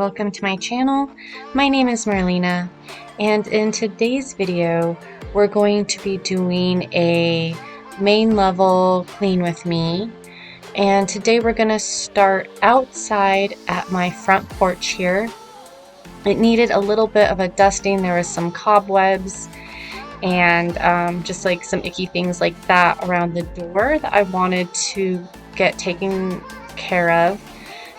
welcome to my channel. My name is Marlena, and in today's video we're going to be doing a main level clean with me. And today we're going to start outside at my front porch here. It needed a little bit of a dusting. There was some cobwebs and just like some icky things like that around the door that I wanted to get taken care of.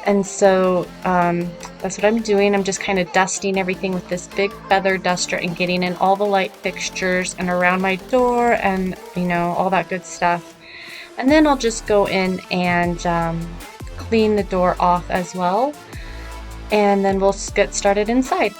And so that's what I'm doing. I'm just kind of dusting everything with this big feather duster and getting in all the light fixtures and around my door and, you know, all that good stuff. And then I'll just go in and clean the door off as well. And then we'll get started inside.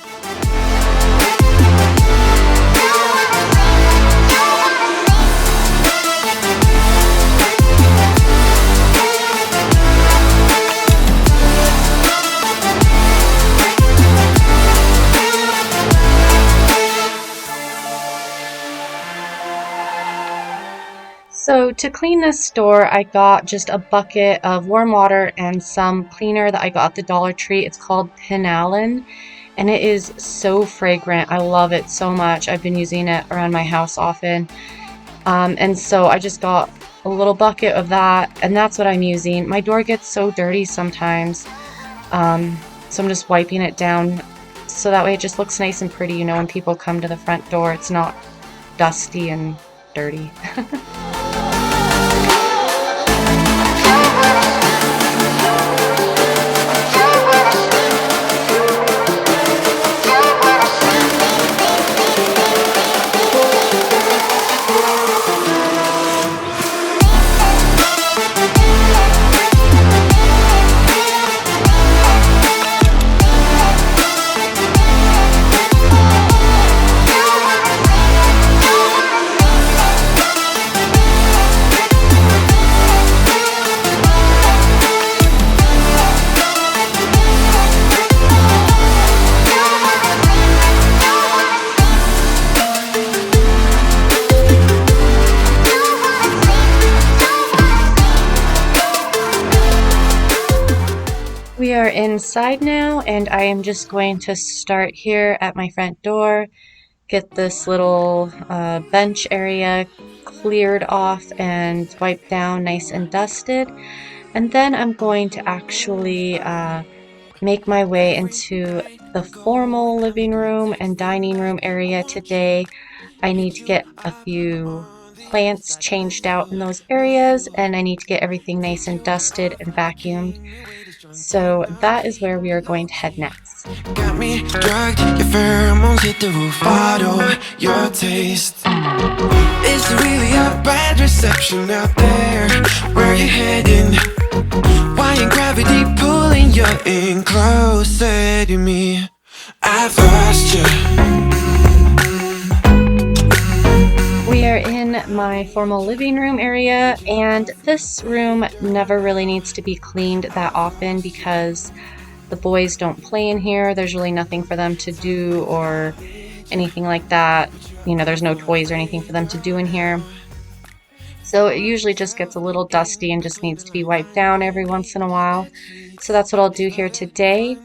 So to clean this door, I got just a bucket of warm water and some cleaner that I got at the Dollar Tree. It's called Penalin, and it is so fragrant. I love it so much. I've been using it around my house often. And so I just got a little bucket of that, and that's what I'm using. My door gets so dirty sometimes, so I'm just wiping it down so that way it just looks nice and pretty, you know, when people come to the front door. It's not dusty and dirty. We are inside now, and I am just going to start here at my front door, get this little bench area cleared off and wiped down nice and dusted, and then I'm going to actually make my way into the formal living room and dining room area today. I need to get a few plants changed out in those areas, and I need to get everything nice and dusted and vacuumed. So that is where we are going to head next. Got me drugged, your pheromones hit the roof, bottle your taste. Is there really a bad reception out there? Where you heading? Why ain't gravity pulling you in closer to me? I've lost you. We are in my formal living room area, and this room never really needs to be cleaned that often because the boys don't play in here. There's really nothing for them to do or anything like that. You know, there's no toys or anything for them to do in here. So it usually just gets a little dusty and just needs to be wiped down every once in a while. So that's what I'll do here today.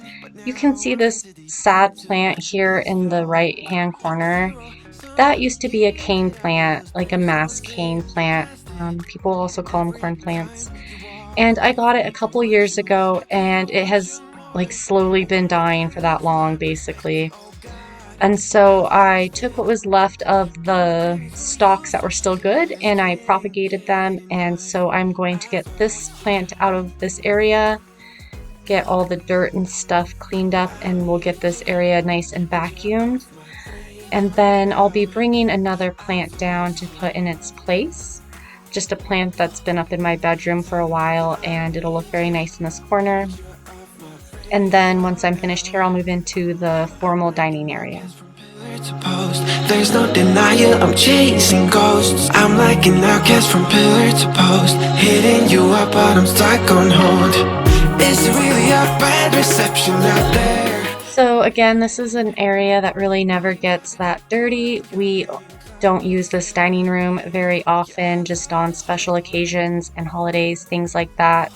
You can see this sad plant here in the right hand corner. That used to be a cane plant, like a mass cane plant. People also call them corn plants. And I got it a couple years ago, and it has like slowly been dying for that long, basically. And so I took what was left of the stalks that were still good, and I propagated them. And so I'm going to get this plant out of this area, get all the dirt and stuff cleaned up, and we'll get this area nice and vacuumed. And then I'll be bringing another plant down to put in its place. Just a plant that's been up in my bedroom for a while, and it'll look very nice in this corner. And then once I'm finished here, I'll move into the formal dining area. There's no denial, I'm chasing ghosts. I'm like an outcast from pillar to post, hitting you up but I'm stuck on hold. Is there really a bad reception out there? So again, this is an area that really never gets that dirty. We don't use this dining room very often, just on special occasions and holidays, things like that.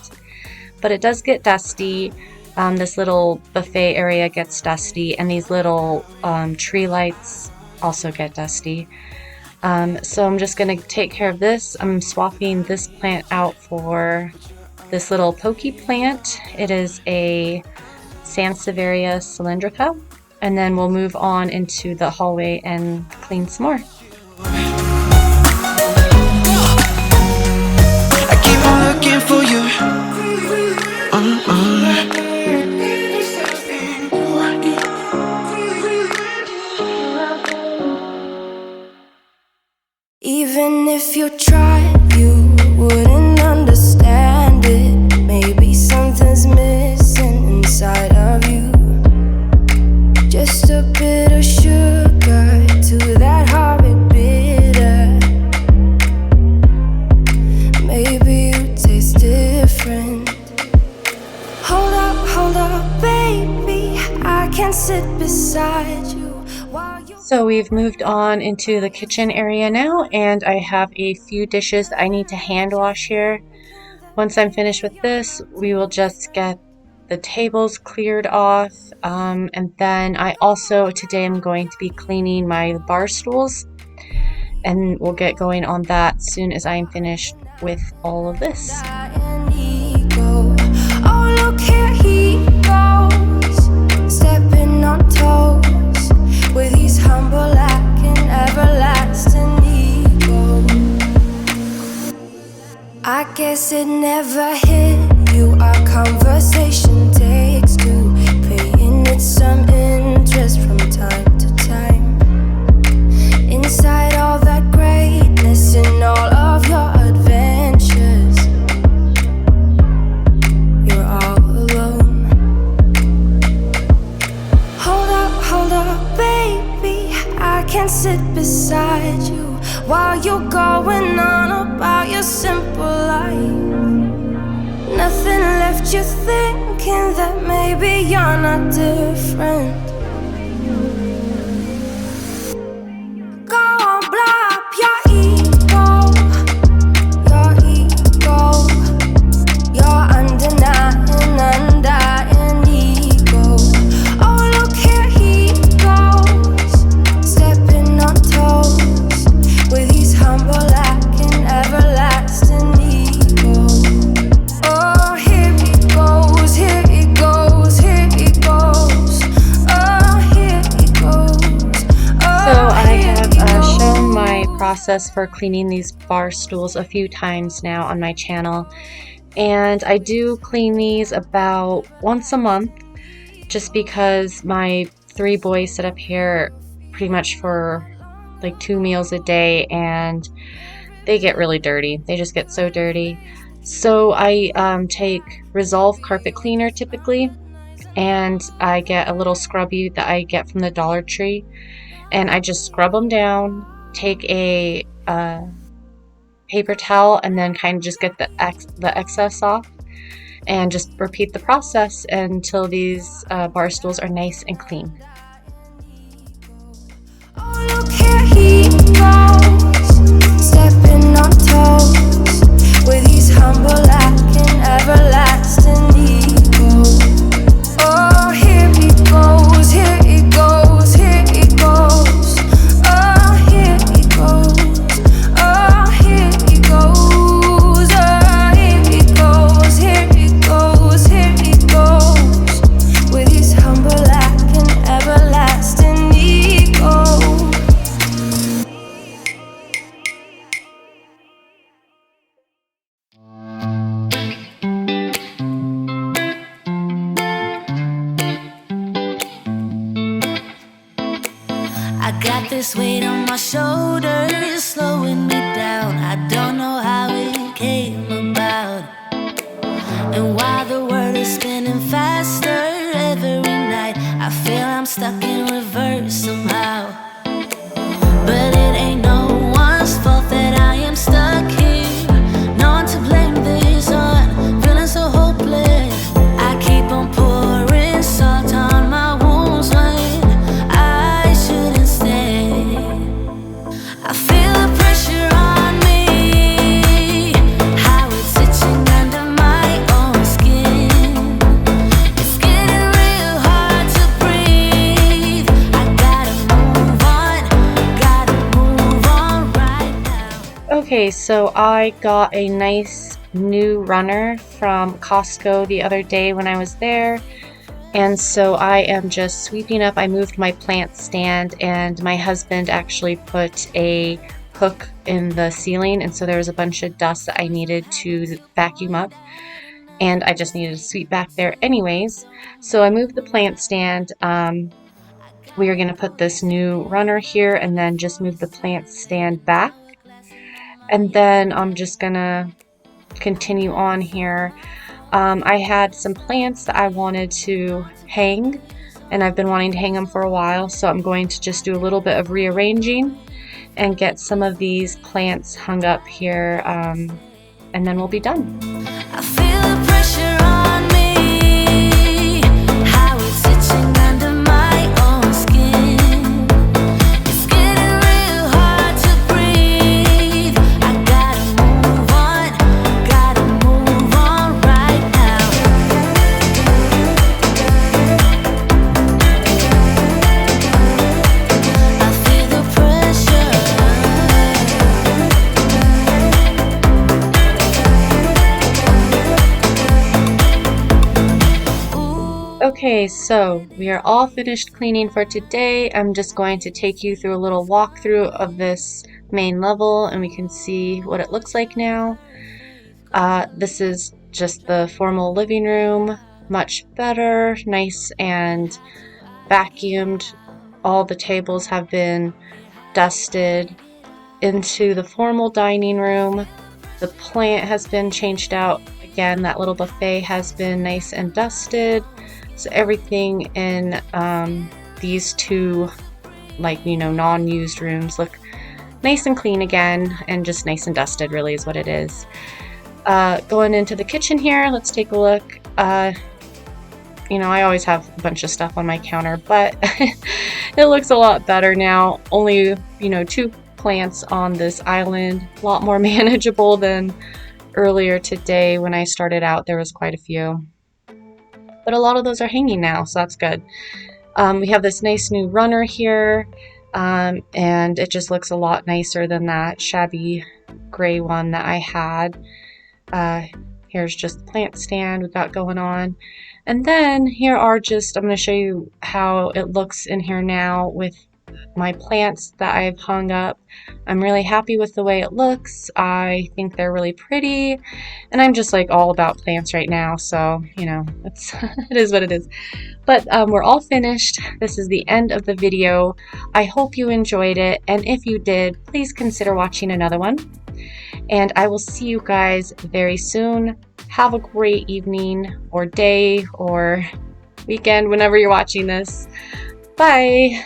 But it does get dusty. This little buffet area gets dusty, and these little tree lights also get dusty. So I'm just going to take care of this. I'm swapping this plant out for this little pokey plant. It is a Sansevieria cylindrica. And then we'll move on into the hallway and clean some more. I keep on looking for you. Even if you tried, you wouldn't understand it. Maybe something's missing inside of you. Just a bit of sugar to that horrid bitter. Maybe you taste different. Hold up, baby, I can sit beside you while you. So we've moved on into the kitchen area now, and I have a few dishes that I need to hand wash here. Once I'm finished with this, we will just get the tables cleared off, and then I also today I'm going to be cleaning my bar stools, and we'll get going on that soon as I'm finished with all of this. Oh, look here he goes, stepping on toes with his humble lack and everlasting ego. I guess it never hit you. Our conversation takes two, paying it some interest from time to time. Inside all that greatness and all of your adventures, you're all alone. Hold up, baby, I can sit beside you while you're going on about your simple life. Nothing left you thinking that maybe you're not different. Go on, blow up your ego, your undying ego. Oh, look here he goes, stepping on toes with his humble lack and everlasting ego. Oh, here he goes, here he goes, here he goes. Oh, here he goes. So I have shown my process for cleaning these bar stools a few times now on my channel, and I do clean these about once a month just because my 3 boys sit up here pretty much for like 2 meals a day, and they get really dirty. They just get so dirty. So I take Resolve carpet cleaner typically, and I get a little scrubby that I get from the Dollar Tree, and I just scrub them down, take a paper towel, and then kind of just get the excess off, and just repeat the process until these bar stools are nice and clean. Oh, look here he goes, stepping on toes with his humble lack and everlasting ego. Oh, here he goes, here he goes, here he goes. Oh, here he goes, oh, here he goes. Oh, here he goes, here he goes, here he goes with his humble lack and everlasting ego. I got this weight on my shoulders, slowing me down. I don't know how it came about. And while the world is spinning faster every night, I feel I'm stuck in reverse somehow. But it ain't no one's fault that I am stuck here. No one to blame this on, feeling so hopeless. I keep on pouring salt on my wounds when I shouldn't stay. I feel the pressure on me, how it's itching under my own skin. It's Okay, so I got a nice new runner from Costco the other day when I was there. And so I am just sweeping up. I moved my plant stand, and my husband actually put a hook in the ceiling, and so there was a bunch of dust that I needed to vacuum up, and I just needed to sweep back there anyways. So I moved the plant stand. We are going to put this new runner here and then just move the plant stand back. And then I'm just going to continue on here. I had some plants that I wanted to hang, and I've been wanting to hang them for a while, so I'm going to just do a little bit of rearranging and get some of these plants hung up here, and then we'll be done. I feel the pressure on me, how it's itching under my own skin. It's getting real hard to breathe. I gotta move on right now. I feel the pressure. Okay, so we are all finished cleaning for today. I'm just going to take you through a little walkthrough of this main level, and we can see what it looks like now. This is just the formal living room, much better, nice and vacuumed. All the tables have been dusted. Into the formal dining room, the plant has been changed out. Again, that little buffet has been nice and dusted. So everything in these two, non-used rooms look nice and clean again, and just nice and dusted really is what it is. Going into the kitchen here, let's take a look. I always have a bunch of stuff on my counter, but it looks a lot better now. Only, 2 plants on this island, a lot more manageable than earlier today. When I started out, there was quite a few. But a lot of those are hanging now, so that's good. We have this nice new runner here, and it just looks a lot nicer than that shabby gray one that I had. Here's just the plant stand we've got going on. And then here are I'm going to show you how it looks in here now with my plants that I've hung up. I'm really happy with the way it looks. I think they're really pretty, and I'm just all about plants right now, so it's it is what it is. But we're all finished. This is the end of the video. I hope you enjoyed it, and if you did, please consider watching another one, and I will see you guys very soon. Have a great evening or day or weekend whenever you're watching this. Bye.